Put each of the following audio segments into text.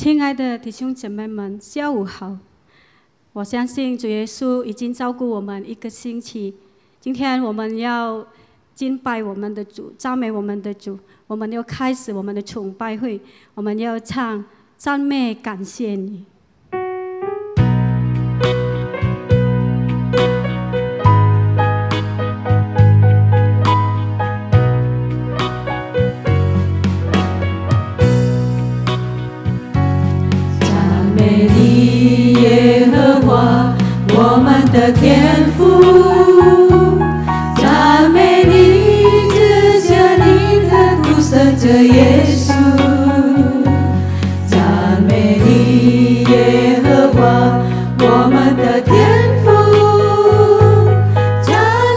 亲爱的弟兄姐妹们，下午好！我相信主耶稣已经照顾我们1个星期。今天我们要敬拜我们的主，赞美我们的主。我们要开始我们的崇拜会，我们要唱赞美感谢你。我们的天父，赞美你，赐下你的独生者耶稣。赞美你，耶和华，我们的天父。赞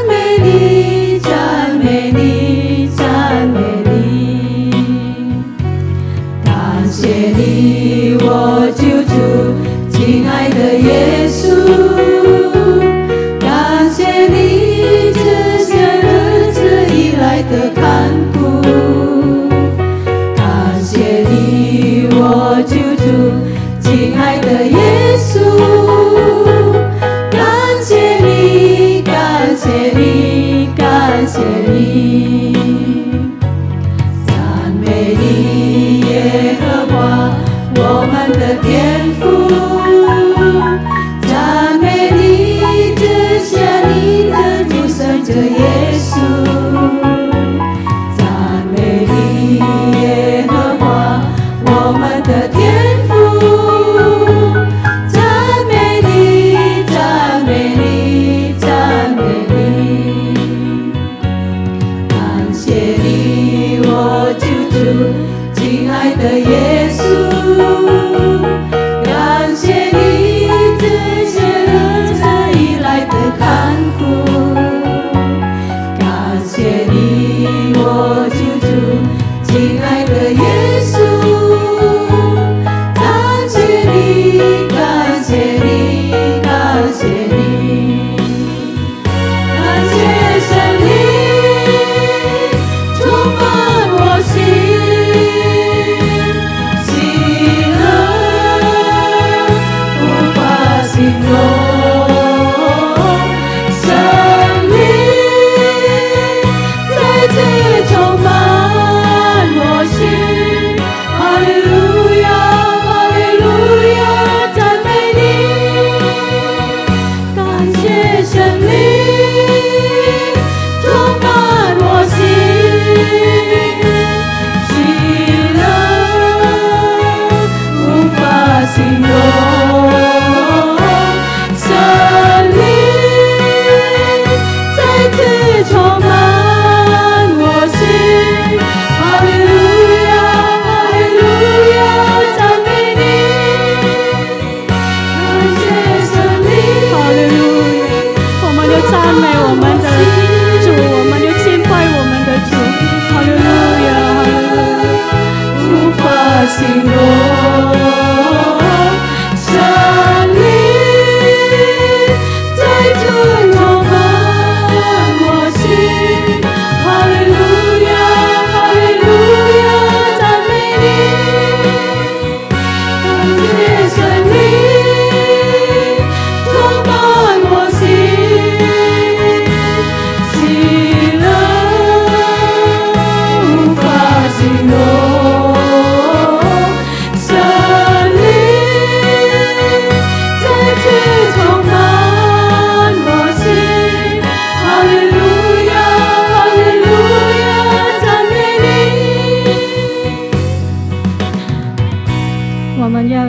美你，赞美你，赞美你。感谢你，我救主，亲爱的耶稣。的看顾，感谢你，我救主，亲爱的耶稣。感谢你，感谢你，感谢你。赞美你，耶和华，我们的天父。赞美你，赐下你的独生者耶稣。亲爱的耶稣，感谢你这些日子以来的看顾，感谢你我救主，亲爱的耶稣，感谢你，感谢你，感谢你，感谢神灵充满我心。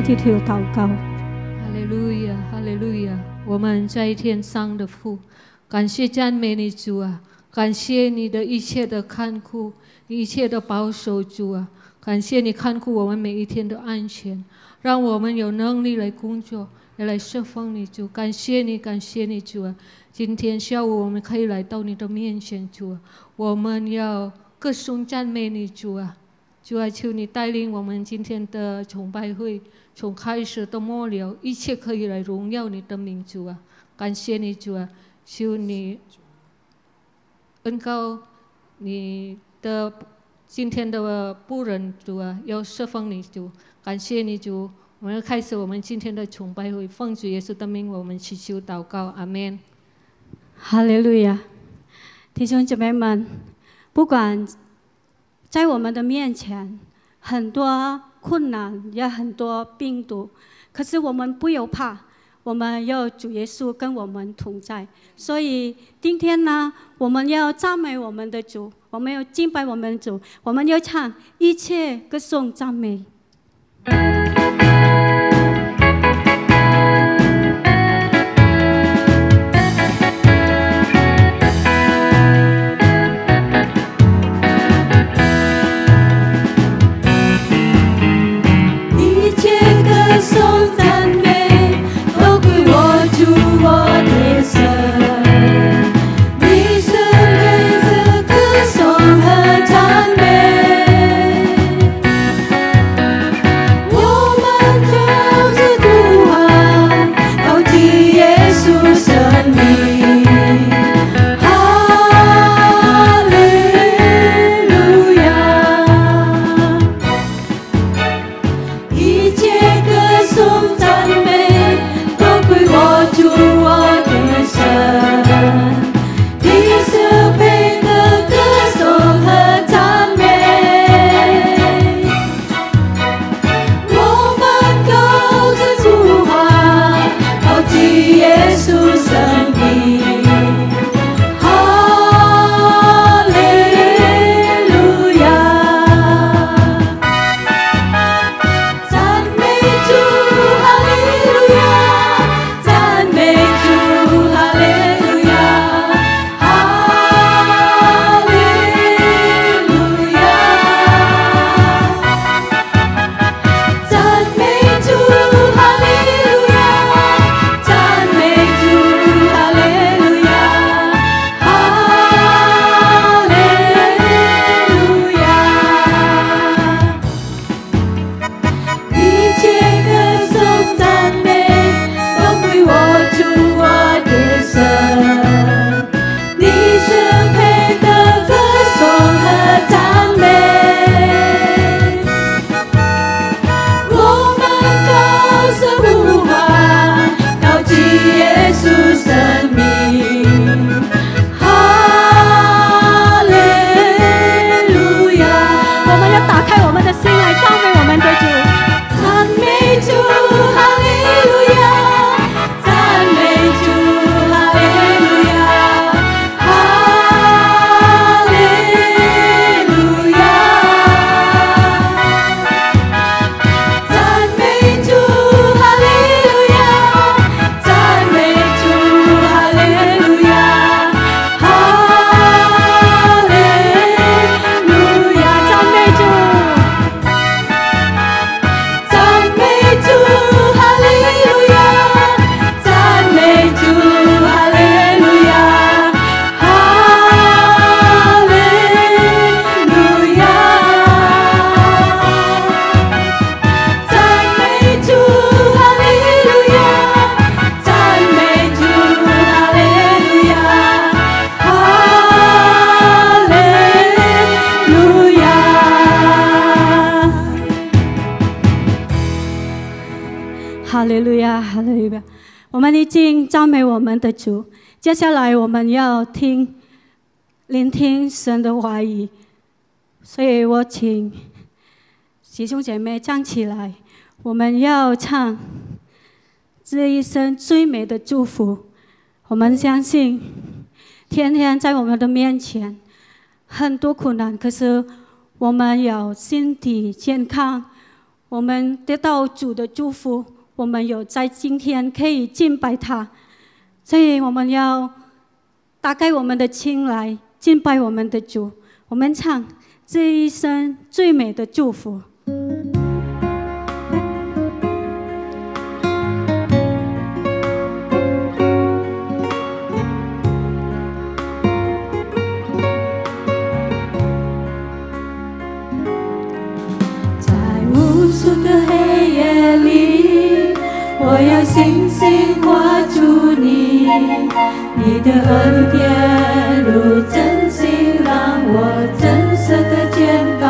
低头祷告。哈利路亚，哈利路亚！我们在天上的父，感谢赞美你主啊，感谢你的一切的看顾，一切的保守主啊，感谢你看顾我们每一天的安全，让我们有能力来工作，也来侍奉你主。感谢你，感谢你主啊！今天下午我们可以来到你的面前主啊，我们要歌颂赞美你主啊！主啊，求你带领我们今天的崇拜会，从开始到末了，一切可以来荣耀你的名主啊！感谢你主啊，求你恩膏你的今天的仆人主啊，要侍奉你主，感谢你主。我们要开始我们今天的崇拜会，奉主耶稣的名，我们祈求祷告，阿们。哈利路亚！弟兄姐妹们，不管在我们的面前很多困难，也很多病毒，可是我们不要怕，我们要主耶稣跟我们同在。所以今天呢，我们要赞美我们的主，我们要敬拜我们的主，我们要唱一切歌颂赞美。歌颂赞美，都归我主我的神。你是配着歌颂和赞美，我们就是呼喊，高举耶稣生命。哈利路亚，一切歌颂赞美，都归我主我的神。你是配的歌颂和赞美，我们都是呼喊，高举耶稣生命。哈利路亚，赞美主，哈利路亚，赞美主，哈利路亚，哈利路亚，赞美主，哈利路亚，赞美主，哈利路亚，哈利路亚。一切歌颂赞美，都归我主我的神。你是配的歌颂和赞美，我们都是呼喊，高举耶稣生命。哈利路亚，我们要打开我们的心来赞美我们的主。赞美主，哈利路亚，赞美主，哈利路亚，哈利路亚，赞美主，哈利路亚，赞美主，哈利路亚，哈利路亚，赞美主。赞美主，哈利路亚，赞美主，哈利路亚，哈利路亚，赞美主，哈利路亚，赞美主，哈利路亚，哈利路亚。哈利路亚，哈利路亚！我们已经赞美我们的主，接下来我们要聆听神的话语，所以我请弟兄姐妹站起来，我们要唱这一生最美的祝福。我们相信，天天在我们的面前很多苦难，可是我们有身体健康，我们得到主的祝福。我们有在今天可以敬拜他，所以我们要打开我们的心来敬拜我们的主。我们唱这一生最美的祝福。在无数个黑夜里，我要信心挂住你，你的恩典如真心让我真实的见到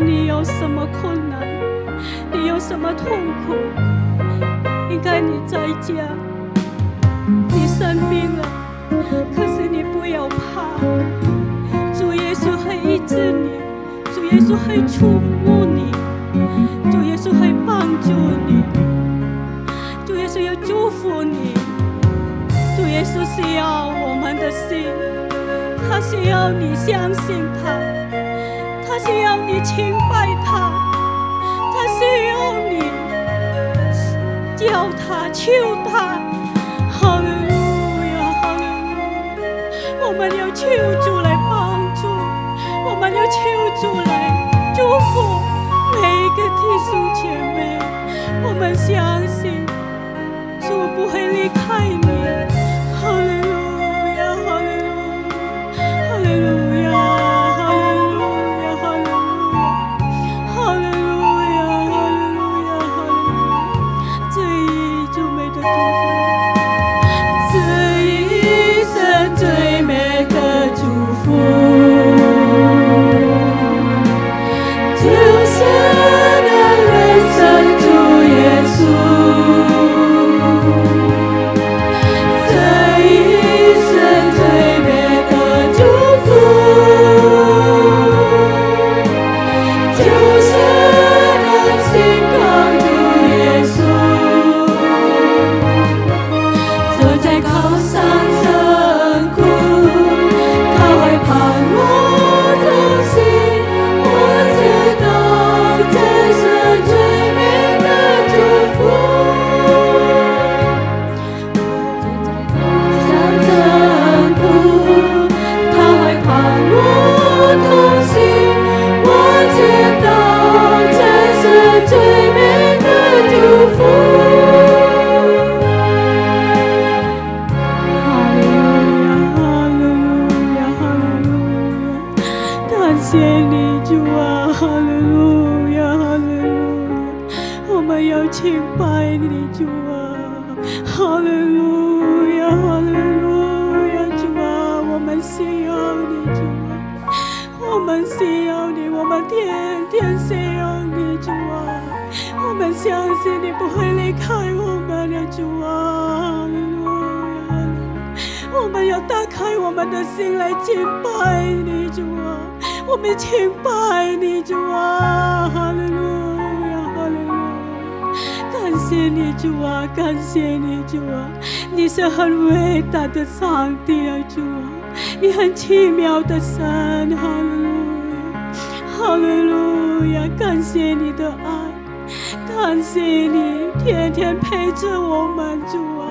论你有什么困难，你有什么痛苦，应该你在家，你生病了，可是你不要怕，主耶稣会医治你，主耶稣会触摸你，主耶稣会帮助你，主耶稣要祝福你。主耶稣需要我们的心，他需要你相信他，他需要你敬拜他，他需要你叫他求他。哈利路亚，哈利路亚！我们要求主来帮助，我们要求主来祝福每一个弟兄姐妹。我们相信主不会离开你。哈利路亚，哈利路亚，哈利路亚，哈利路亚，哈利路亚，哈利路亚，哈利路亚，哈利路亚！这一最美的祝福，这一生最美的祝福，就是能认识主耶稣。你是很伟大的上帝啊，主啊！你很奇妙的神，哈利路亚，哈利路亚！感谢你的爱，感谢你天天陪着我们，主啊！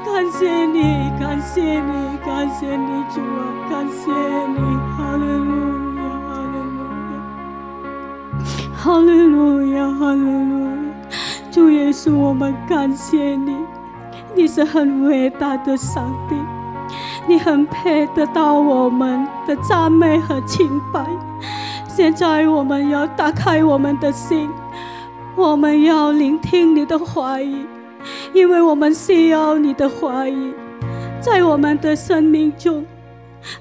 感谢你，感谢你，感谢你，主啊！感谢你，哈利路亚，哈利路亚，哈利路亚，哈利路亚！主耶稣，我们感谢你。你是很伟大的上帝，你很配得到我们的赞美和敬拜。现在我们要打开我们的心，我们要聆听你的话语，因为我们需要你的话语在我们的生命中，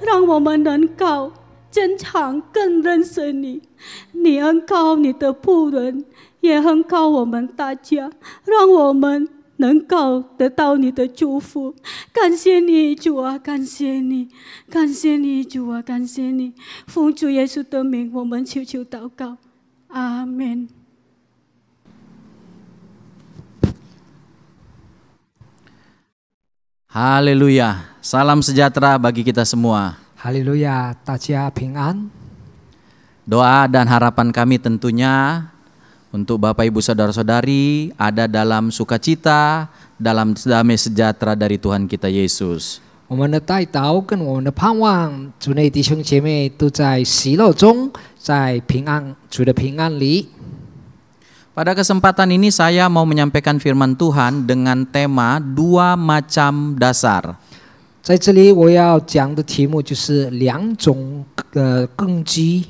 让我们能够增长更认识你。你恩膏你的仆人，也恩膏我们大家，让我们能够得到你的祝福。感谢你主啊，感谢你，感谢你主啊，感谢你。奉主耶稣的名，我们求求祷告，阿们。哈利路亚， salam sejahtera bagi kita semua. 哈利路亚，大家平安。 Doa dan harapan kami tentunya untuk Bapak Ibu Saudara-saudari ada dalam sukacita, dalam damai sejahtera dari Tuhan kita Yesus. 我们的代祷跟我们的盼望，主内弟兄姐妹都在喜乐中，在平安，主的平安里。 Pada kesempatan ini saya mau menyampaikan firman Tuhan dengan tema 2 macam dasar. 在这里我要讲的题目就是2种根基。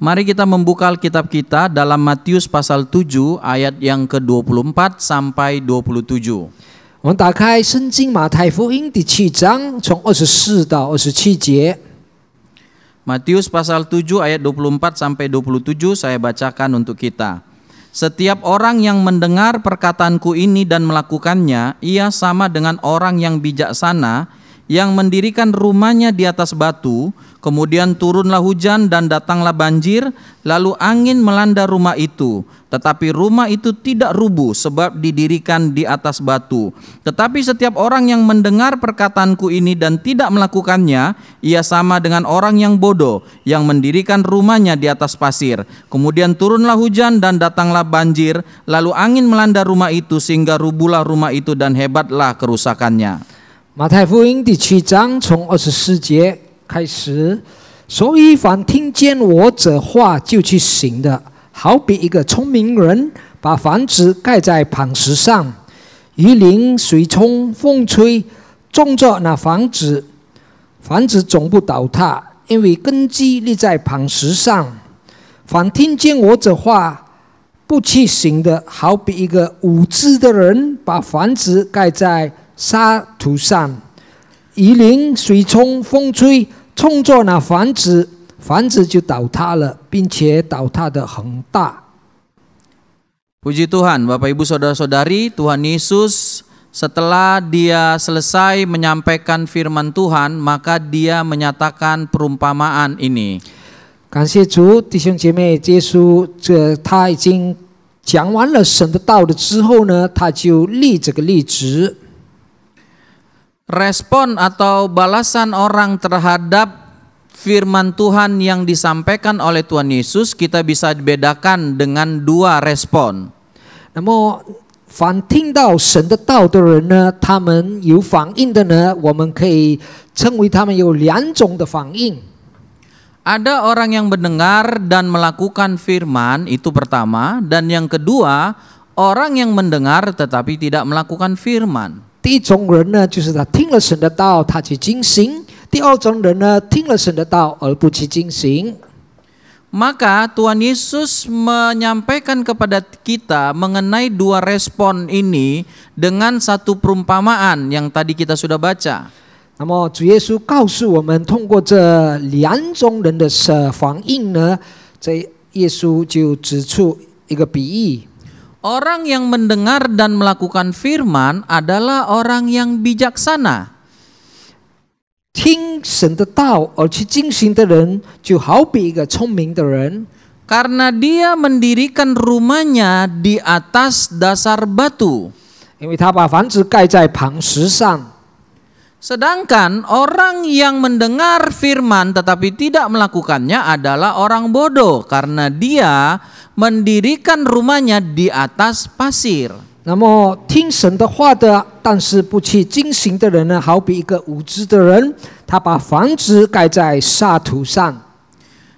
Mari kita membuka Alkitab kita dalam Matius pasal 7 ayat yang ke-24 sampai 27. 我们打开圣经马太福音第7章，从24到27节。Matius pasal 7 ayat 24 sampai 27 saya bacakan untuk kita. Setiap orang yang mendengar perkataanku ini dan melakukannya, ia sama dengan orang yang bijaksana yang mendirikan rumahnya di atas batu, kemudian turunlah hujan dan datanglah banjir, lalu angin melanda rumah itu. Tetapi rumah itu tidak rubuh sebab didirikan di atas batu. Tetapi setiap orang yang mendengar perkataanku ini dan tidak melakukannya, ia sama dengan orang yang bodoh yang mendirikan rumahnya di atas pasir. Kemudian turunlah hujan dan datanglah banjir, lalu angin melanda rumah itu sehingga rubuhlah rumah itu dan hebatlah kerusakannya. 马太福音第7章从24节开始，所以凡听见我这话就去行的，好比一个聪明人把房子盖在磐石上，雨淋、水冲、风吹，种着那房子，房子总不倒塌，因为根基立在磐石上。凡听见我这话不去行的，好比一个无知的人把房子盖在沙土上，雨淋、水冲、风吹，冲着那房子，房子就倒塌了，并且倒塌得很大。 Puji Tuhan, Bapak Ibu Saudara-saudari, Tuhan Yesus setelah dia selesai menyampaikan firman Tuhan, maka dia menyatakan perumpamaan ini. 感谢主，弟兄姐妹，耶稣他已经讲完了神的道的之后呢，他就立这个例子。 Respon atau balasan orang terhadap firman Tuhan yang disampaikan oleh Tuhan Yesus kita bisa bedakan dengan dua respon. 那么，凡听到神的道的人呢，他们有反应的呢，我们可以称为他们有两种的反应。 Ada orang yang mendengar dan melakukan firman, itu pertama, dan yang kedua, orang yang mendengar tetapi tidak melakukan firman. 第一种人呢，就是他听了神的道，他去进行；第二种人呢，听了神的道而不去进行。 Maka Tuhan Yesus menyampaikan kepada kita mengenai dua respon ini dengan satu perumpamaan yang tadi kita sudah baca. 那么主耶稣告诉我们，通过这两种人的反应呢，这耶稣就指出一个比喻。 Orang yang mendengar dan melakukan firman adalah orang yang bijaksana. 听神的道而去进行的人，就好比一个聪明的人， Karena dia mendirikan rumahnya di atas dasar batu. 因为他把房子盖在磐石上。 Sedangkan orang yang mendengar firman tetapi tidak melakukannya adalah orang bodoh karena dia mendirikan rumahnya di atas pasir. 那么听神的话的，但是不去进行的人呢，好比一个无知的人，他把房子盖在沙土上。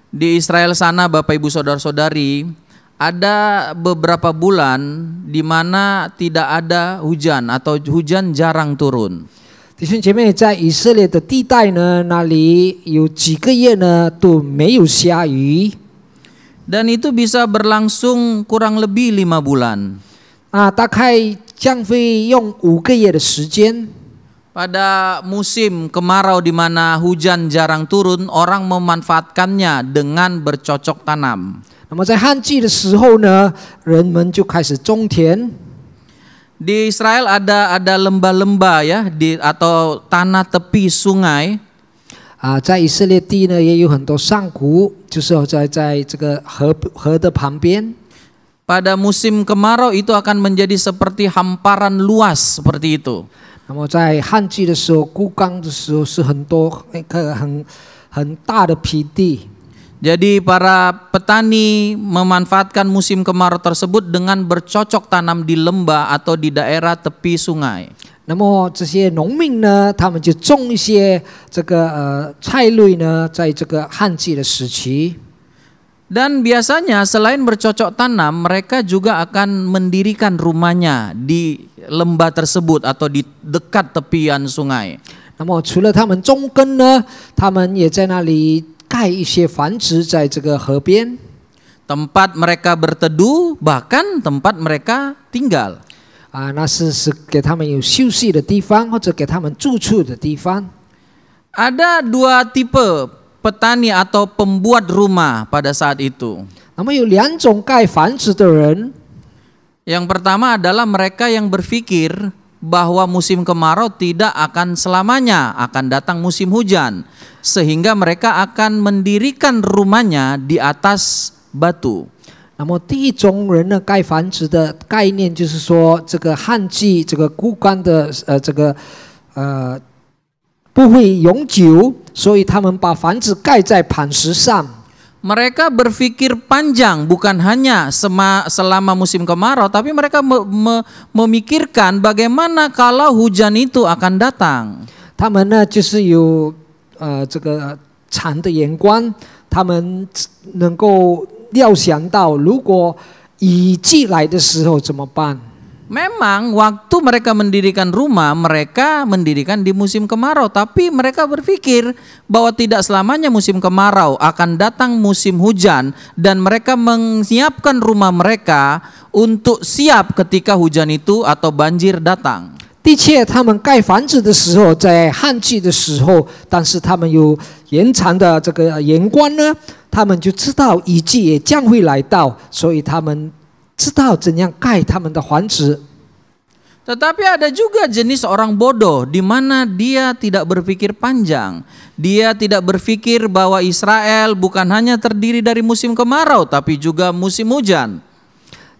Di Israel sana, Bapak Ibu Saudara-saudari, ada beberapa bulan di mana tidak ada hujan atau hujan jarang turun. 弟兄姐妹，在以色列的地带呢，那里有几个月呢都没有下雨。 Dan itu bisa berlangsung kurang lebih 5 bulan. 大概将会用5个月的时间。 Pada musim kemarau di mana hujan jarang turun, orang memanfaatkannya dengan bercocok tanam. 那么在旱季的时候呢，人们就开始种田。 Di Israel ada lembah-lembah ya atau tanah tepi sungai. 在以色列地呢也有很多山谷，就是在这个河的旁边。 Pada musim kemarau itu akan menjadi seperti hamparan luas seperti itu. 那么在旱季的时候，枯干的时候是很多很大的皮地。 Jadi para petani memanfaatkan musim kemarau tersebut dengan bercocok tanam di lembah atau di daerah tepi sungai. 那么这些农民呢，他们就种一些这个菜类呢，在这个旱季的时期。 Dan biasanya selain bercocok tanam, mereka juga akan mendirikan rumahnya di lembah tersebut atau di dekat tepian sungai. 那么除了他们种根呢，他们也在那里盖一些房子在这个河边。 Tempat mereka berteduh, bahkan tempat mereka tinggal. 那是给他们有休息的地方，或者给他们住处的地方。 Ada dua tipe petani atau pembuat rumah pada saat itu. 那么有2种盖房子的人， Yang pertama adalah mereka yang berpikir bahwa musim kemarau tidak akan selamanya, akan datang musim hujan, sehingga mereka akan mendirikan rumahnya di atas batu. 那么第一种人呢，盖房子的概念就是说，这个旱季，这个枯干的不会永久，所以他们把房子盖在磐石上。 Mereka berpikir panjang, bukan hanya selama musim kemarau, tapi mereka memikirkan bagaimana kalau hujan itu akan datang. 他们呢，就是有这个长的眼光，他们能够料想到，如果雨季来的时候怎么办？ Memang waktu mereka mendirikan rumah, mereka mendirikan di musim kemarau, tapi mereka berpikir bahwa tidak selamanya musim kemarau, akan datang musim hujan, dan mereka menyiapkan rumah mereka untuk siap ketika hujan itu atau banjir datang. 的确，他们盖房子的时候，在旱季的时候，但是他们有延长的这个眼光呢，他们就知道雨季也将会来到，所以他们 知道怎样盖他们的房子。 Tetapi ada juga jenis orang bodoh di mana dia tidak berpikir panjang. Dia tidak berpikir bahwa Israel bukan hanya terdiri dari musim kemarau tapi juga musim hujan.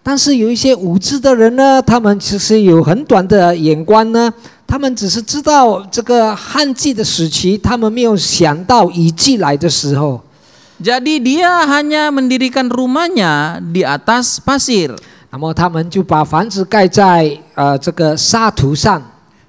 但是有一些无知的人呢，他们其实有很短的眼光呢，他们只是知道这个旱季的时期，他们没有想到雨季来的时候。 Jadi dia hanya mendirikan rumahnya di atas pasir. 那么他们就把房子盖在这个沙土上。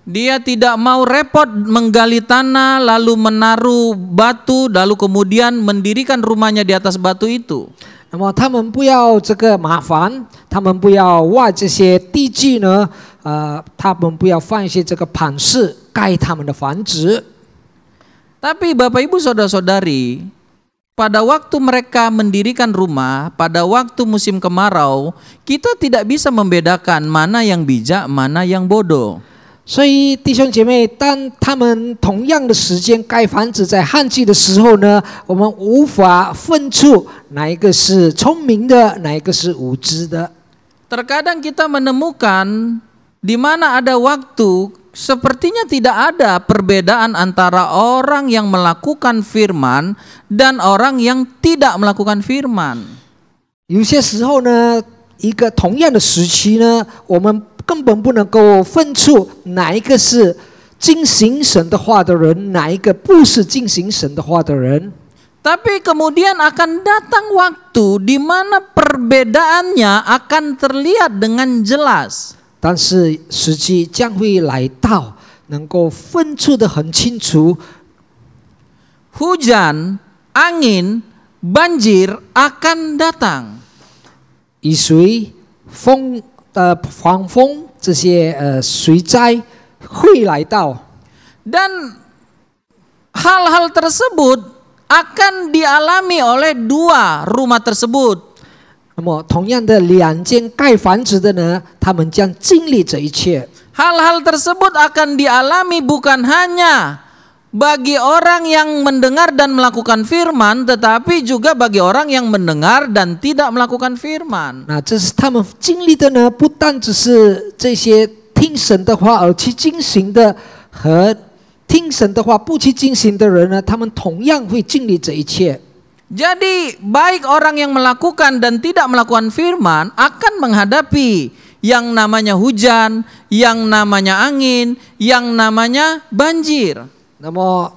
Dia tidak mau repot menggali tanah lalu menaruh batu lalu kemudian mendirikan rumahnya di atas batu itu. 那么他们不要这个麻烦，他们不要挖这些地基呢，他们不要放一些这个磐石盖他们的房子。 Tapi Bapak Ibu Saudara-saudari, pada waktu mereka mendirikan rumah, pada waktu musim kemarau, kita tidak bisa membedakan mana yang bijak, mana yang bodoh. 所以弟兄姐妹，当他们同样的时间盖房子，在旱季的时候呢，我们无法分出哪一个是聪明的，哪一个是无知的。 Terkadang kita menemukan di mana ada waktu sepertinya tidak ada perbedaan antara orang yang melakukan firman dan orang yang tidak melakukan firman. 有些时候呢，一个同样的时期呢，我们 根本不能够分出哪一个是进行神的话的人，哪一个不是进行神的话的人。 Tapi kemudian akan datang waktu di mana perbedaannya akan terlihat dengan jelas. 但是时机将会来到，能够分出的很清楚。 Hujan, angin, banjir akan datang. 雨水、风、狂风这些水灾会来到。 Dan hal-hal tersebut akan dialami oleh dua rumah tersebut. 那么，同样的2间盖房子的呢，他们将经历这一切。 Hal-hal tersebut akan dialami bukan hanya bagi orang yang mendengar dan melakukan firman, tetapi juga bagi orang yang mendengar dan tidak melakukan firman. 那这是他们经历的呢，不单只是这些听神的话而去进行的，和听神的话不去进行的人呢，他们同样会经历这一切。 Jadi baik orang yang melakukan dan tidak melakukan firman akan menghadapi yang namanya hujan, yang namanya angin, yang namanya banjir. 那么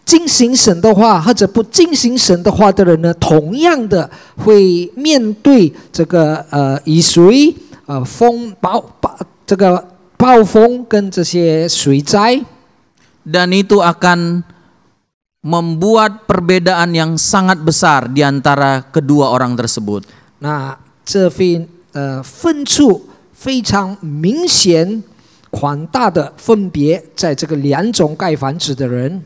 进行神的话或者不进行神的话的人呢，同样的会面对这个雨水、暴风跟这些水灾。 Dan itu akan membuat perbedaan yang sangat besar di antara kedua orang tersebut. 那这分处非常明显、宽大的分别，在这个2种盖房子的人。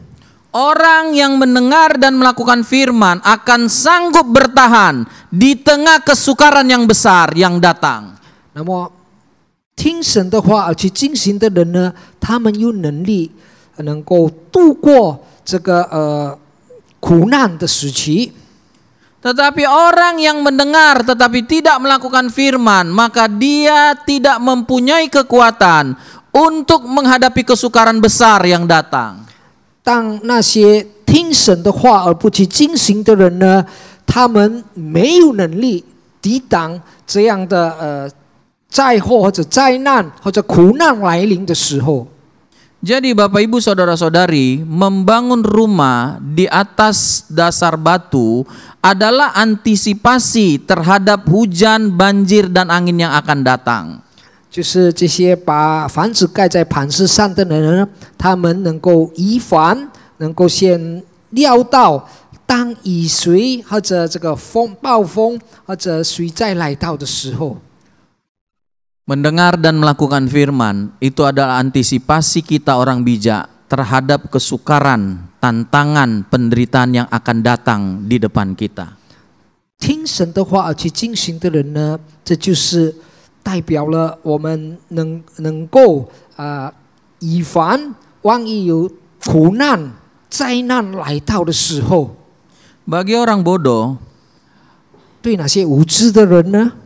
Orang yang mendengar dan melakukan firman akan sanggup bertahan di tengah kesukaran yang besar yang datang. 那么听神的话而去进行的人呢，他们有能力能够度过这个苦难的时期。 Tetapi orang yang mendengar tetapi tidak melakukan firman, maka dia tidak mempunyai kekuatan untuk menghadapi kesukaran besar yang datang. 当那些听神的话而不去进行的人呢，他们没有能力抵挡这样的灾祸或者灾难或者苦难来临的时候。 Jadi Bapak Ibu Saudara-saudari, membangun rumah di atas dasar batu adalah antisipasi terhadap hujan, banjir, dan angin yang akan datang. 就是这些把房子盖在磐石上的人呢，他们能够预防，能够先料到当雨水或者这个暴风或者水灾来到的时候。 Mendengar dan melakukan firman itu adalah antisipasi kita orang bijak terhadap kesukaran, tantangan, penderitaan yang akan datang di depan kita. 听神的话而去进行的人呢，这就是代表了我们能够以防万一有苦难、灾难来到的时候。 Bagi orang bodoh, 对那些无知的人呢？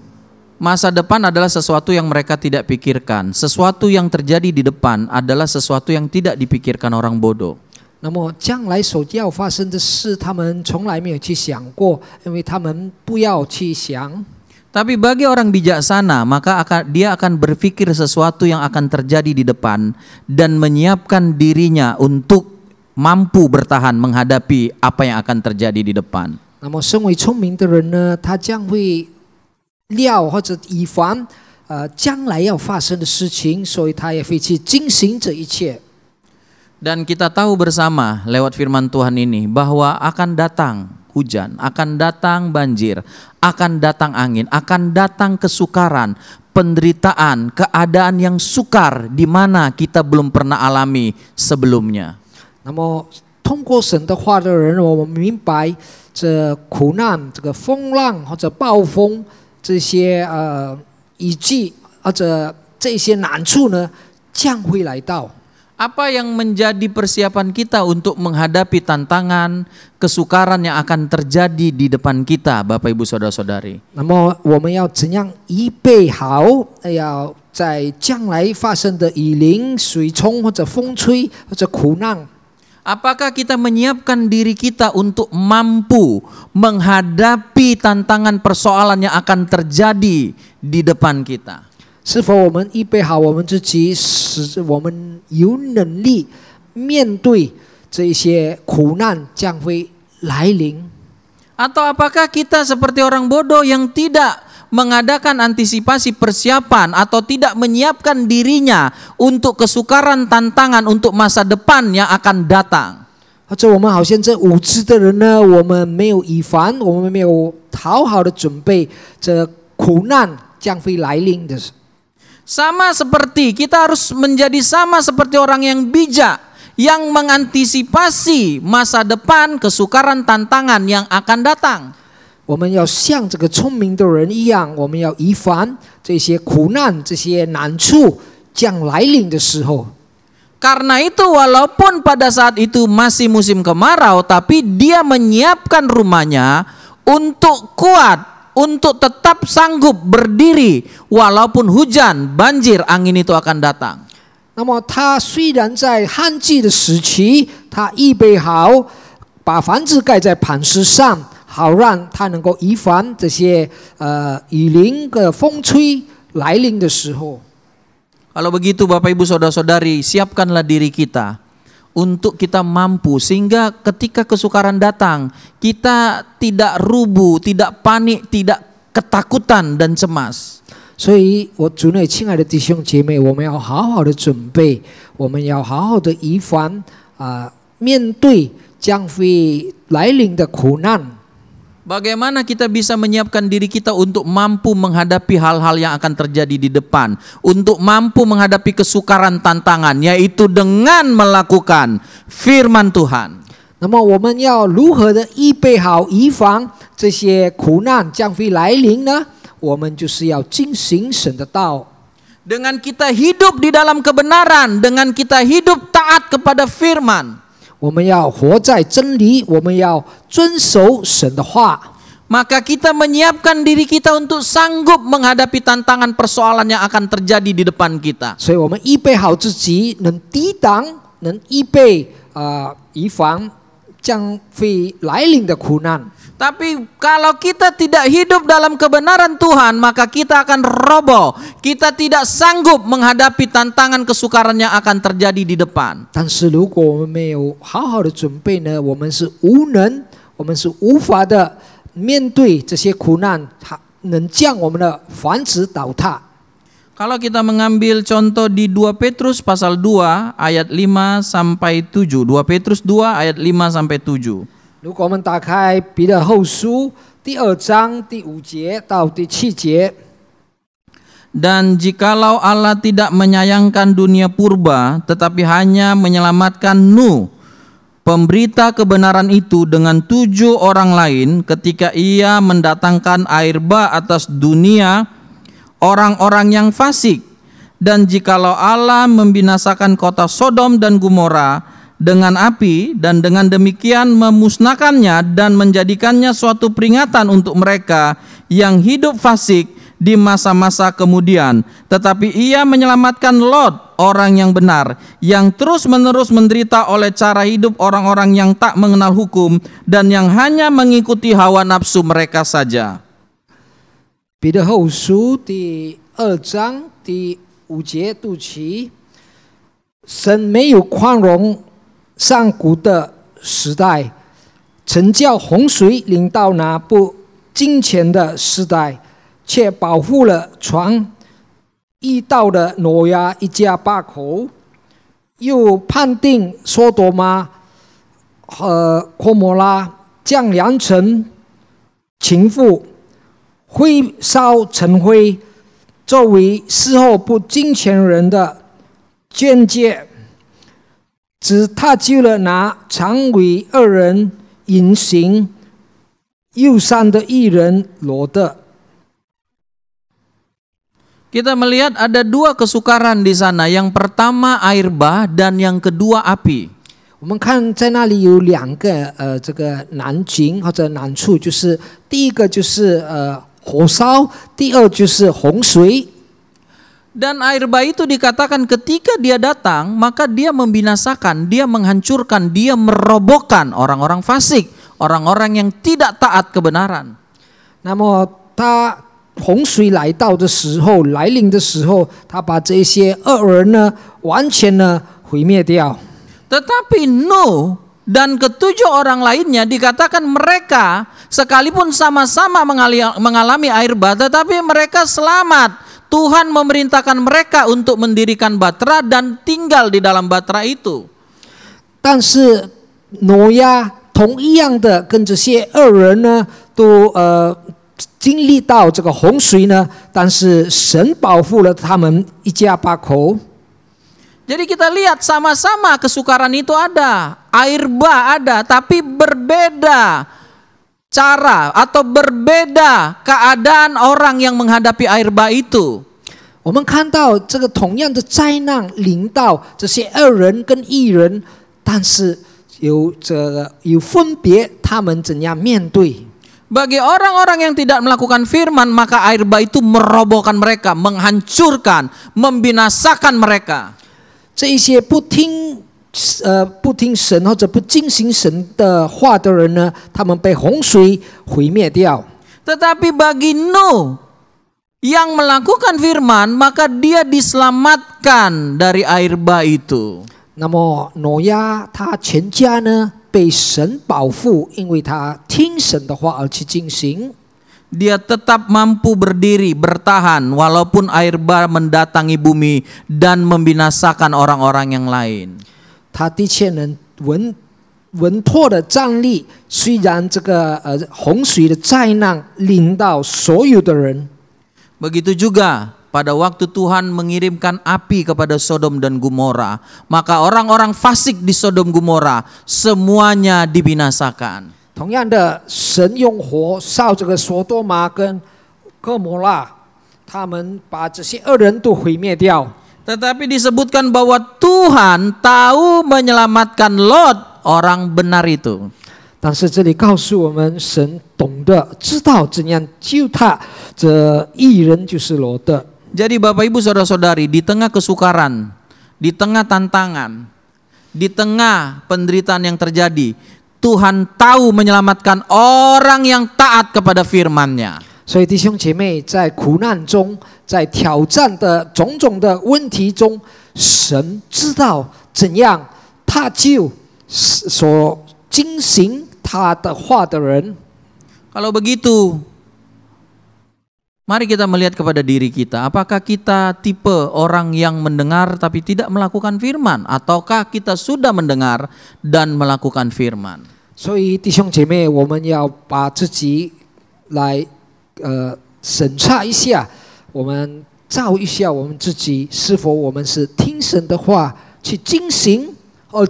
masa depan adalah sesuatu yang mereka tidak pikirkan. Sesuatu yang terjadi di depan adalah sesuatu yang tidak dipikirkan orang bodoh. 那么将来所要发生的事，他们从来没有去想过，因为他们不要去想。 Tapi bagi orang bijaksana, maka dia akan berpikir sesuatu yang akan terjadi di depan dan menyiapkan dirinya untuk mampu bertahan menghadapi apa yang akan terjadi di depan. 那么身为聪明的人呢，他将会 料或者以防将来要发生的事情，所以他也会去进行这一切。 Dan kita tahu bersama lewat firman Tuhan ini bahwa akan datang hujan, akan datang banjir, akan datang angin, akan datang kesukaran, penderitaan, keadaan yang sukar di mana kita belum pernah alami sebelumnya. 那么通过神的话的人，我们明白这苦难、这个风浪或者暴风 这些雨季或者这些难处呢，将会来到。 Apa yang menjadi persiapan kita untuk menghadapi tantangan, kesukaran yang akan terjadi di depan kita, Bapak Ibu Saudara-saudari? 那么我们要怎样预备好，要在将来发生的雨淋、水冲或者风吹或者苦难？ Apakah kita menyiapkan diri kita untuk mampu menghadapi tantangan persoalan yang akan terjadi di depan kita? 是否我们预备好我们自己，使我们有能力面对这些苦难将会来临？ Atau apakah kita seperti orang bodoh yang tidak mengadakan antisipasi persiapan atau tidak menyiapkan dirinya untuk kesukaran tantangan untuk masa depan yang akan datang? 或者我们好像这无知的人呢，我们没有预防，我们没有好好的准备这苦难将会来临的。 Sama seperti kita harus menjadi sama seperti orang yang bijak yang mengantisipasi masa depan, kesukaran, tantangan yang akan datang. 我们要像这个聪明的人一样，我们要预防这些苦难、这些难处将来临的时候。 Karena itu walaupun pada saat itu masih musim kemarau, tapi dia menyiapkan rumahnya untuk kuat, untuk tetap sanggup berdiri walaupun hujan, banjir, angin itu akan datang. 那么他虽然在旱季的时期，他预备好把房子盖在磐石上，好让他能够预防这些雨淋的风吹来临的时候。 Kalau begitu Bapak Ibu Saudara-saudari, siapkanlah diri kita untuk kita mampu sehingga ketika kesukaran datang kita tidak rubuh, tidak panik, tidak ketakutan dan cemas. 所以，我主内亲爱的弟兄姐妹，我们要好好的准备，我们要好好的预防面对将会来临的苦难。 Bagaimana kita bisa menyiapkan diri kita untuk mampu menghadapi hal-hal yang akan terjadi di depan, untuk mampu menghadapi kesukaran tantangan, yaitu dengan melakukan firman Tuhan. 那么我们要如何的预备好预防这些苦难将会来临呢？我们就是要进行神的道。 Dengan kita hidup di dalam kebenaran, dengan kita hidup taat kepada firman. 我们要活在真理，我们要遵守神的话。 maka kita menyiapkan diri kita untuk sanggup menghadapi tantangan persoalan yang akan terjadi di depan kita. 所以我们预备好自己，能抵挡，能预备以防将会来临的苦难。 Tapi kalau kita tidak hidup dalam kebenaran Tuhan, maka kita akan roboh. Kita tidak sanggup menghadapi tantangan kesukaran yang akan terjadi di depan. 但是如果我们没有好好的准备呢，我们是无能，我们是无法的面对这些苦难，它能将我们的房子倒塌。 Kalau kita mengambil contoh di 2 Petrus pasal 2 ayat 5 sampai 7. 2 Petrus 2 ayat 5 sampai 7. 如果我们打开彼得后书第2章第5节到第7节。 Dan jikalau Allah tidak menyayangkan dunia purba, tetapi hanya menyelamatkan Nuh, pemberita kebenaran itu dengan 7 orang lain, ketika ia mendatangkan air bah atas dunia orang-orang yang fasik. Dan jikalau Allah membinasakan kota Sodom dan Gomora dengan api, dan dengan demikian memusnahkannya dan menjadikannya suatu peringatan untuk mereka yang hidup fasik di masa-masa kemudian, tetapi ia menyelamatkan Lot, orang yang benar, yang terus-menerus menderita oleh cara hidup orang-orang yang tak mengenal hukum dan yang hanya mengikuti hawa nafsu mereka saja. 彼得后书第2章第5节读起：神没有宽容上古的时代，曾叫洪水临到那不敬虔的时代，却保护了传义道的挪亚一家8口，又判定索多玛和科摩拉将良辰情妇灰烧成灰，作为事后不敬虔人的鉴戒。 只踏救了那常为恶人隐行忧伤的义人罗德。 Kita melihat ada 2 kesukaran di sana. Yang pertama air bah dan yang kedua api. 我们看在那里有2个这个难情或者难处，就是第一个就是火烧，第二就是洪水。 Dan air bah itu dikatakan ketika dia datang, maka dia membinasakan, dia menghancurkan, dia merobohkan orang-orang fasik, orang-orang yang tidak taat kebenaran. 那么他洪水来到的时候，来临的时候，他把这些恶人呢，完全呢毁灭掉。 Tetapi Nuh dan ke-7 orang lainnya dikatakan mereka sekalipun sama-sama mengalami air bah, tetapi mereka selamat. Tuhan memerintahkan mereka untuk mendirikan batra dan tinggal di dalam batra itu. 但是挪亚同一样的跟这些恶人呢，都经历到这个洪水呢，但是神保护了他们一家8口。 Jadi kita lihat sama-sama kesukaran itu ada, air bah ada, tapi berbeda cara atau berbeda keadaan orang yang menghadapi air bah itu. 我们看到这个同样的灾难临到这些恶人跟义人，但是有分别，他们怎样面对？ Bagi orang-orang yang tidak melakukan firman, maka air bah itu merobohkan mereka, menghancurkan, membinasakan mereka. 这一些不听神或者不遵行神的话的人呢，他们被洪水毁灭掉。 Tetapi bagi Nuh yang melakukan firman, maka dia diselamatkan dari air bah itu. 那么挪亚他全家呢被神保护，因为他听神的话而去进行。 Dia tetap mampu berdiri, bertahan walaupun air bah mendatangi bumi dan membinasakan orang-orang yang lain. 他的确能稳妥的站立，虽然这个洪水的灾难临到所有的人。 Begitu juga pada waktu Tuhan mengirimkan api kepada Sodom dan Gomora, maka orang-orang fasik di Sodom Gomora semuanya dibinasakan. 同样的，神用火烧这个索多玛跟哥摩拉，他们把这些恶人都毁灭掉。 Tetapi disebutkan bahwa Tuhan tahu menyelamatkan Lot, orang benar itu. 但是这里告诉我们，神懂得知道怎样救他，这义人就是罗德。 Jadi Bapak Ibu Saudara-saudari, di tengah kesukaran, di tengah tantangan, di tengah penderitaan yang terjadi, Tuhan tahu menyelamatkan orang yang taat kepada firman-Nya. 所以弟兄姐妹，在苦难中，在挑战的种种的问题中，神知道怎样他救所遵行他的话的人。 Kalau begitu, mari kita melihat kepada diri kita. Apakah kita tipe orang yang mendengar tapi tidak melakukan firman, ataukah kita sudah mendengar dan melakukan firman? 所以弟兄姐妹，我们要把自己来审查一下，我们照一下我们自己，是否我们是听神的话去进行，或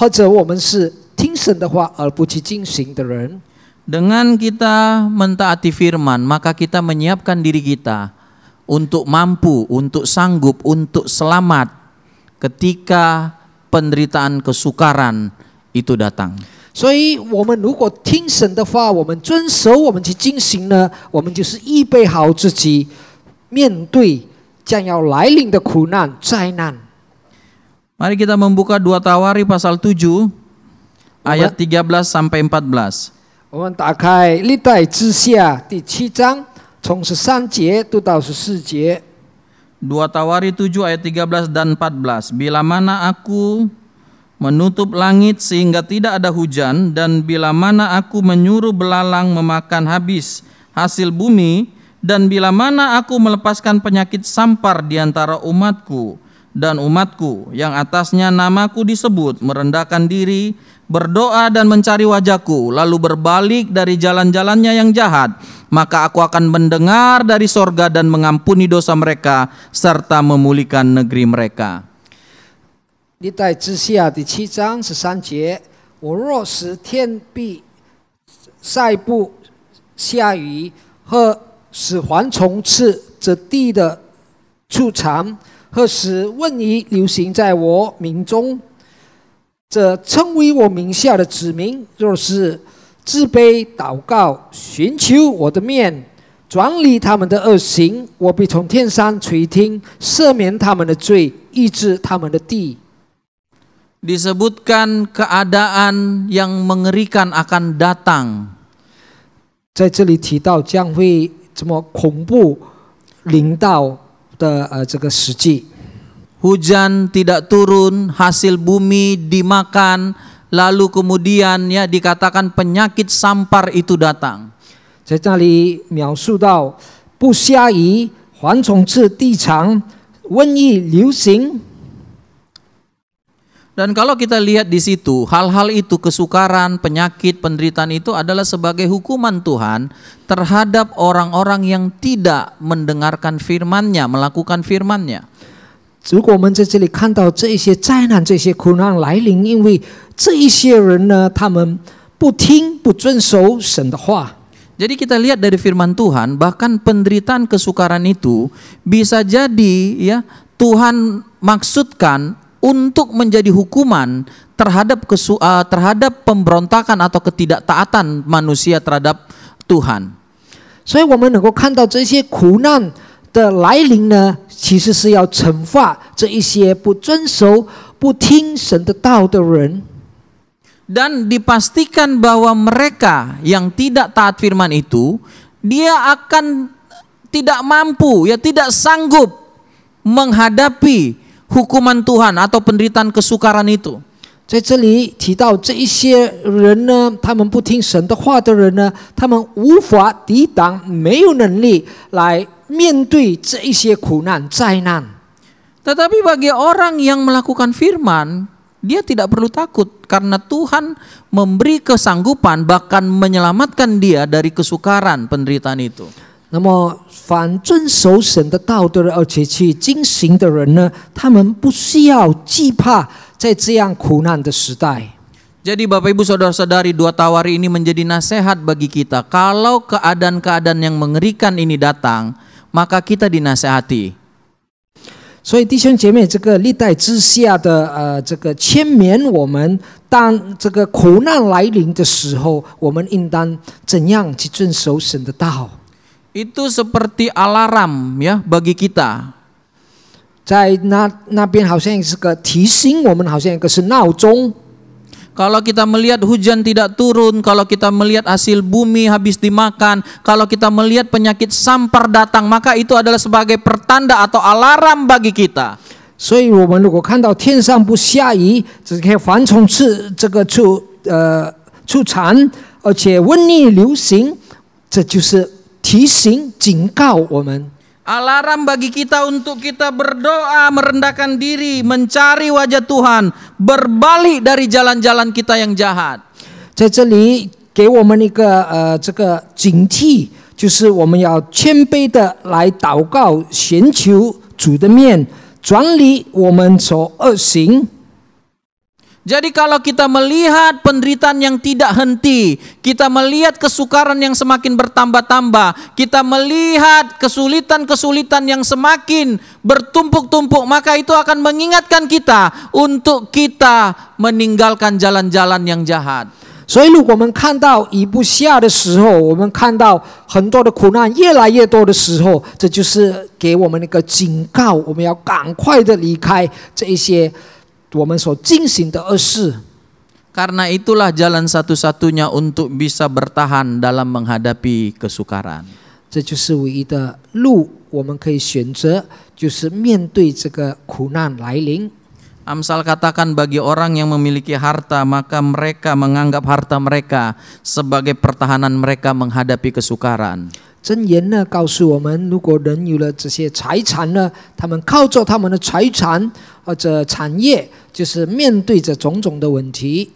者我们是听神的话而不去进行的人。 Dengan kita mentaati firman, maka kita menyiapkan diri kita untuk mampu, untuk sanggup, untuk selamat ketika penderitaan kesukaran itu datang. 所以，我们如果听神的话，我们遵守，我们去进行呢，我们就是预备好自己面对将要来临的苦难、灾难。 Mari kita membuka 2 Tawari pasal 7 ayat 13 sampai 14. 我们打开历代志下第7章，从13节读到14节。 2 Tawari 7 ayat 13 dan 14. Bila mana aku menutup langit sehingga tidak ada hujan, dan bila mana aku menyuruh belalang memakan habis hasil bumi, dan bila mana aku melepaskan penyakit sampar di antara umatku, dan umatku yang atasnya namaku disebut merendahkan diri, berdoa dan mencari wajahku, lalu berbalik dari jalan-jalannya yang jahat, maka aku akan mendengar dari sorga dan mengampuni dosa mereka serta memulihkan negeri mereka. 历代志下第7章13节，我若使天必晒不下雨，和使蝗虫吃这地的畜产，和使瘟疫流行在我民中，这称为我名下的子民，若是自卑祷告，寻求我的面，转离他们的恶行，我必从天上垂听，赦免他们的罪，医治他们的地。 Disebutkan keadaan yang mengerikan akan datang. 在这里提到将会这么恐怖临到的这个时机。 Hujan tidak turun, hasil bumi dimakan, lalu kemudian ya dikatakan penyakit sampar itu datang. 在这里描述到不下雨，蝗虫吃地场，瘟疫流行。 Dan kalau kita lihat di situ, hal-hal itu, kesukaran, penyakit, penderitaan itu adalah sebagai hukuman Tuhan terhadap orang-orang yang tidak mendengarkan firman-Nya, melakukan firman-Nya. 如果我们在这里看到这一些灾难、这些苦难来临，因为这一些人呢，他们不听、不遵守神的话。 Jadi kita lihat dari firman Tuhan, bahkan penderitaan kesukaran itu bisa jadi ya Tuhan maksudkan untuk menjadi hukuman terhadap pemberontakan atau ketidaktaatan manusia terhadap Tuhan. 所以我们能够看到这些苦难的来临呢，其实是要惩罚这一些不遵守、不听神的道的人。 Dan dipastikan bahwa mereka yang tidak taat firman itu, dia akan tidak mampu, ya tidak sanggup menghadapi hukuman Tuhan atau penderitaan kesukaran itu. 在这里提到这一些人呢，他们不听神的话的人呢，他们无法抵挡，没有能力来面对这一些苦难灾难。 Tetapi bagi orang yang melakukan firman, dia tidak perlu takut karena Tuhan memberi kesanggupan bahkan menyelamatkan dia dari kesukaran penderitaan itu. 那么，凡遵守神的道的人，而且去进行的人呢，他们不需要惧怕在这样苦难的时代。 Jadi Bapak Ibu Saudara-saudari, 2 Tawari ini menjadi nasihat bagi kita. Kalau keadaan-keadaan yang mengerikan ini datang, maka kita dinasehati. 所以弟兄姐妹，这个历代之下的这个劝勉我们，当这个苦难来临的时候，我们应当怎样去遵守神的道。 Itu seperti alarm ya bagi kita. 在那边好像是个提醒我们，好像一个是闹钟。 Kalau kita melihat hujan tidak turun, kalau kita melihat hasil bumi habis dimakan, kalau kita melihat penyakit sampar datang, maka itu adalah sebagai pertanda atau alarm bagi kita. 所以我们如果看到天上不下雨，这些蝗虫出产，而且瘟疫流行，这就是提醒警告我们。 Alarm bagi kita untuk kita berdoa, merendahkan diri, mencari wajah Tuhan, berbalik dari jalan-jalan kita yang jahat. 在这里给我们一个这个警惕，就是我们要谦卑的来祷告，寻求主的面，转离我们所恶行。 Jadi kalau kita melihat penderitaan yang tidak henti, kita melihat kesukaran yang semakin bertambah-tambah, kita melihat kesulitan-kesulitan yang semakin bertumpuk-tumpuk, maka itu akan mengingatkan kita untuk kita meninggalkan jalan-jalan yang jahat. 所以，如果我们看到雨不下的时候，我们看到很多的苦难越来越多的时候，这就是给我们一个警告，我们要赶快的离开这一些 我们所进行的恶事。 Karena itulah jalan satu-satunya untuk bisa bertahan dalam menghadapi kesukaran. 这就是唯一的路，我们可以选择，就是面对这个苦难来临。 Amsal katakan bagi orang yang memiliki harta, maka mereka menganggap harta mereka sebagai pertahanan mereka menghadapi kesukaran. 箴言呢告诉我们，如果人有了这些财产呢，他们靠着他们的财产或者产业，就是面对着种种的问题。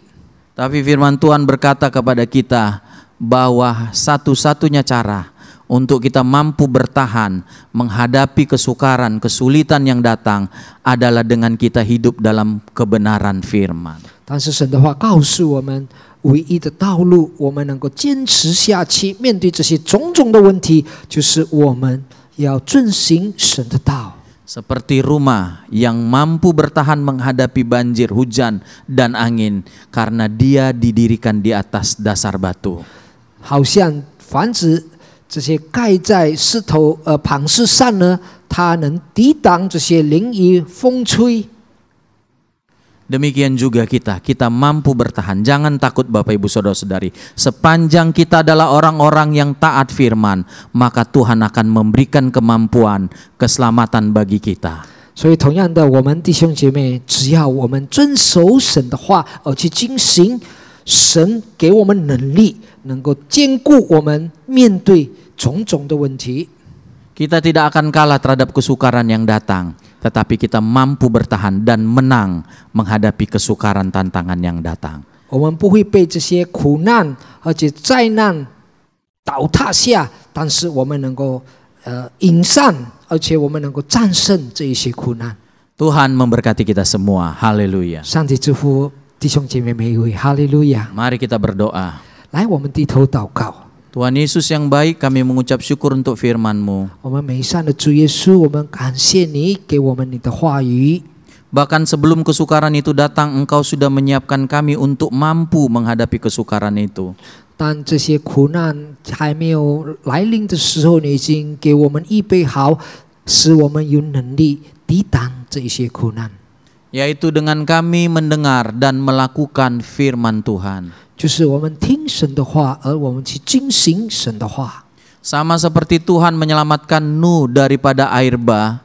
Tapi firman Tuhan berkata kepada kita bahwa satu-satunya cara untuk kita mampu bertahan menghadapi kesukaran, kesulitan yang datang adalah dengan kita hidup dalam kebenaran firman. 但是神的话告诉我们，唯一的道路，我们能够坚持下去，面对这些种种的问题，就是我们要遵行神的道。 Seperti rumah yang mampu bertahan menghadapi banjir, hujan, dan angin karena dia didirikan di atas dasar batu. 好像房子这些盖在石头磐石上呢，它能抵挡这些淋雨风吹。 Demikian juga kita mampu bertahan. Jangan takut Bapak Ibu Saudara-saudari. Sepanjang kita adalah orang-orang yang taat firman, maka Tuhan akan memberikan kemampuan, keselamatan bagi kita. 所以同样的，我们弟兄姐妹，只要我们遵守神的话而去进行，神给我们能力，能够兼顾我们面对种种的问题。 Kita tidak akan kalah terhadap kesukaran yang datang, tetapi kita mampu bertahan dan menang menghadapi kesukaran tantangan yang datang. 我们不会被这些苦难而且灾难倒塌下，但是我们能够迎上，而且我们能够战胜这一些苦难。 Tuhan memberkati kita semua. Haleluya. 上帝祝福弟兄姐妹每一位，哈利路亚！ Mari kita berdoa. 来，我们低头祷告。 Tuhan Yesus yang baik, kami mengucap syukur untuk firman-Mu. 我们美善的主耶稣，我们感谢你给我们你的话语。 Bahkan sebelum kesukaran itu datang, Engkau sudah menyiapkan kami untuk mampu menghadapi kesukaran itu. 当这些苦难还没有来临的时候，你已经给我们预备好，使我们有能力抵挡这一些苦难。 Yaitu dengan kami mendengar dan melakukan firman Tuhan. 就是我们听神的话，而我们去遵行神的话。 Sama seperti Tuhan menyelamatkan Nuh daripada air bah.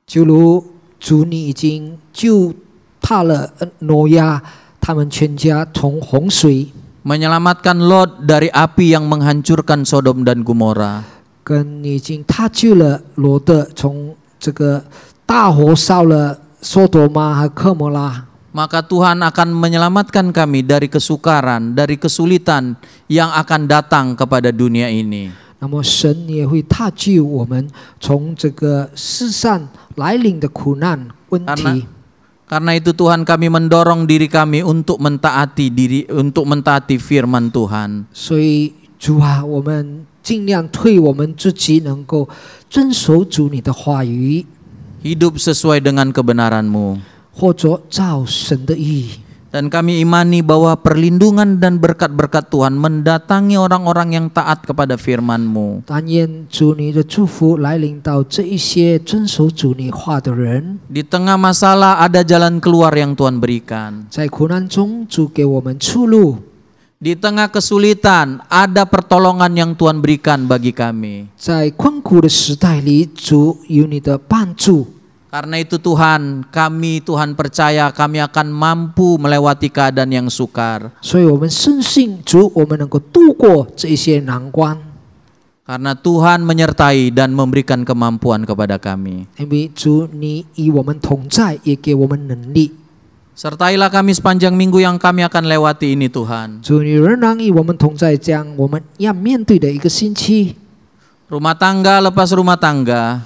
就如主你已经救他了挪亚他们全家从洪水， Menyelamatkan Lot dari api yang menghancurkan Sodom dan Gomora. 跟你已经他救了罗德从这个大火烧了索多玛和科摩拉。 Maka Tuhan akan menyelamatkan kami dari kesukaran, dari kesulitan yang akan datang kepada dunia ini. 那么神也会踏救我们从这个世上来临的苦难问题。 Karena itu Tuhan kami mendorong diri kami untuk mentaati firman Tuhan. 所以主啊，我们尽量推我们自己能够遵守主你的话语。hidup sesuai dengan kebenaran-Mu. 或者照神的意。 Dan kami imani bahwa perlindungan dan berkat-berkat Tuhan mendatangi orang-orang yang taat kepada firman-Mu. 但愿主你的祝福来临到这一些遵守主你话的人。 Di tengah masalah ada jalan keluar yang Tuhan berikan. 在苦难中，主给我们出路； Di tengah kesulitan ada pertolongan yang Tuhan berikan bagi kami. 在困苦的时代里，主有你的帮助。 Karena itu Tuhan percaya kami akan mampu melewati keadaan yang sukar. 所以我们深信主，我们能够度过这一些难关， Karena Tuhan menyertai dan memberikan kemampuan kepada kami. 因为主你与我们同在，也给我们能力。 Sertailah kami sepanjang minggu yang kami akan lewati ini Tuhan. 主你仍然与我们同在，这样我们要面对的一个星期， Rumah tangga lepas rumah tangga,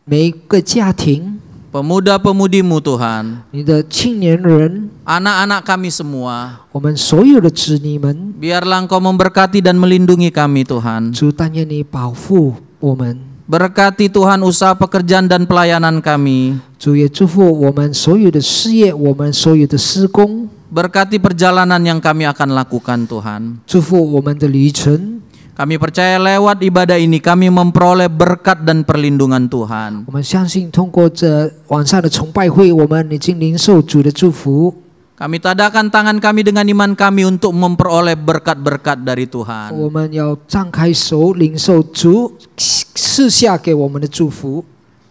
每一个家庭， pemuda-pemudimu Tuhan, 你的青年人， anak-anak kami semua, 我们所有的子女们， biarlah Engkau memberkati dan melindungi kami Tuhan. 主但愿你保护我们， Berkati Tuhan usaha pekerjaan dan pelayanan kami. 主也祝福我们所有的事业，我们所有的施工， Berkati perjalanan yang kami akan lakukan Tuhan. 祝福我们的旅程。 Kami percaya lewat ibadah ini kami memperoleh berkat dan perlindungan Tuhan. 我们相信通过这晚上的崇拜会，我们已经领受主的祝福。 Kami tadakan tangan kami dengan iman kami untuk memperoleh berkat-berkat dari Tuhan. 我们要张开手领受主赐下给我们的祝福。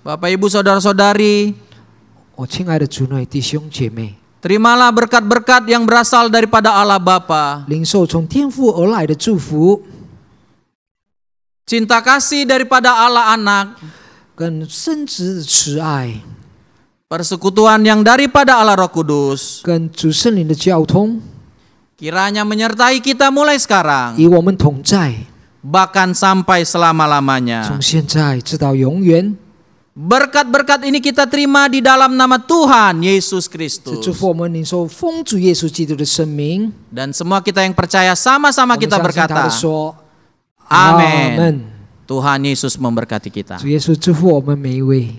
Bapak Ibu Saudara-saudari, 我亲爱的主内弟兄姐妹， terimalah berkat-berkat yang berasal daripada Allah Bapa. 领受从天父而来的祝福， Cinta kasih daripada Allah Anak. 跟圣子的慈爱， Persekutuan yang daripada Allah Roh Kudus. 跟主圣灵的交通， Kiranya menyertai kita mulai sekarang. 与我们同在， Bahkan sampai 从 selama-lamanya. 现在直到永远。 Berkat-berkat ini kita terima di dalam nama Tuhan Yesus 这 Kristus. 祝福我们领受奉主耶稣基督的生命。 Dan semua kita yang percaya sama-sama 我们 kita 相信他 berkata, 的说： Amin. 阿门。 Tuhan Yesus memberkati kita. 主耶稣祝福我们每一位。